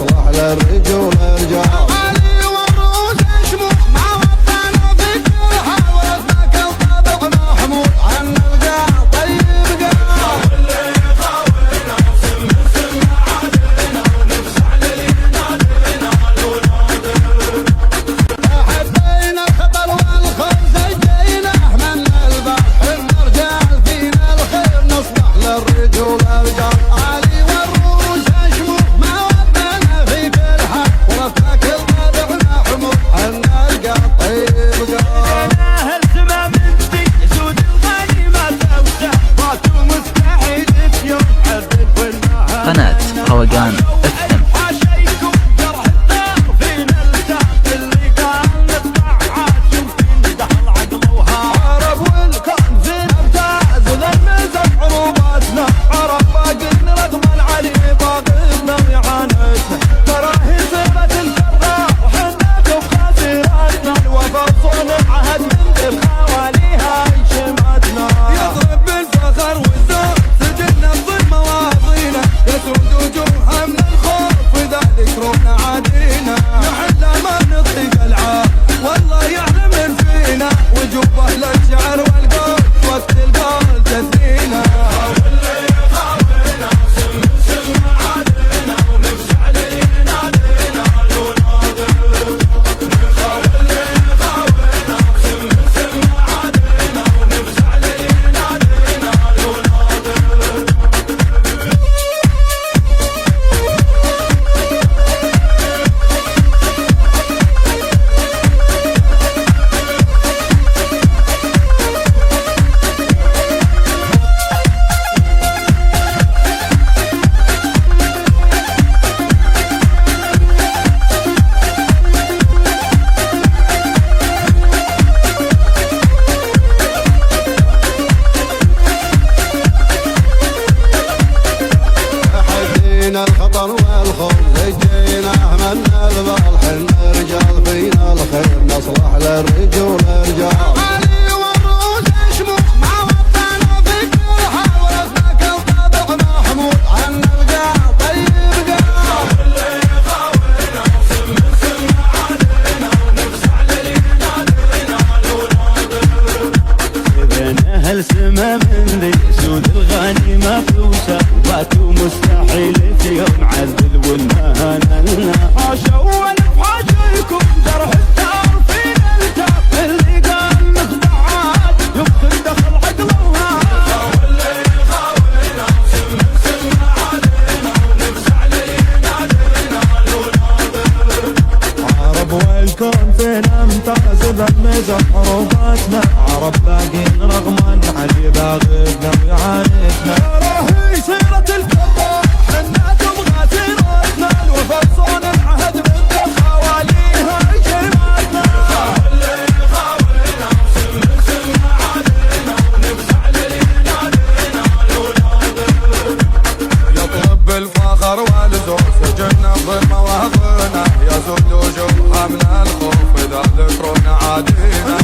نصلح للرجول رجال. علي والروس شموخ ما وطنا في كل حال ورثنا كل طبع محمود عن القاع طيب قاع. واللي يخاوينا وسم سم عادينا ونفسح للينادينا ونادر. حبينا الخطر والخوف زجيناه من البحر الرجال فينا الخير نصلح للرجول رجال. علي والروس شموخ ما وطنا في كل حال ورثنا كل طبع محمود عن القاع طيب قاع. السما من ذي سود الغنيمة توسع فاتوا مستحيل في يوم عدل والنهار. قناة روقان FM. حاشيكم جرح الدار فينا التاب اللي قال نطلع عاد يمكن دخل عقل وهار. عرب والكون زين ابتاز ذنزت عروباتنا عرب باقي نضمن عليه باقينا وإعانتنا. تراهي سمة الجراح وحناكم خاسراتنا الوفا صون العهد من ذي الخواليها شماتنا. يضرب بالفخر والذوق سجلنا بظل مواضينا يسود وجوهها من الخوف وذلك روحنا عادينا. نحن ما نطيق العار والله يعلم من فينا وجوب اهل الشعر والقول وقت القول تثنينا. واللي يخاوينا وسم سم عادينا ونفسح لينادينا ونادر. واللي يخاوينا وسم سم عادينا ونفسح لينادينا ونادر. حدينا الخطر والخوف زجيناه من البال حنا رجال فينا الخير نصلح للرجول رجال. علي والروس شموخ ما وطنا في كل حال ورثنا كل طبع محمود عن القاع طيب قاع. واللي يخاوينا وسم سم عادينا ونفسح لينادينا ونادر. بين أهل سما من ذي سود الغنيمة توسع وباتوا مستحيل في يوم عدل والمهانة. حاشا والف حاشيكم جرح الدار فينا التاب اللي قال نخدع عاد يمكن دخل عقل وهار. واللي يخاوينا وسم سم عادينا ونفسح لينادينا ونادر. عرب والكون فينا امتاز ذمزت حروباتنا عرب باقين رغم علي باغبنا وإعانتنا. تراهي سيرة الكبار حناكم غاسراتنا الوفا صون العهد من ذي الخواليها شماتنا. واللي يخاوينا وسم سم عادينا ونفسح لينادينا ونادر. يطلب بالفخر والذوق سجلنا بظل مواطنا يسود وجوهها من الخوف اذا ذكرنا عادينا.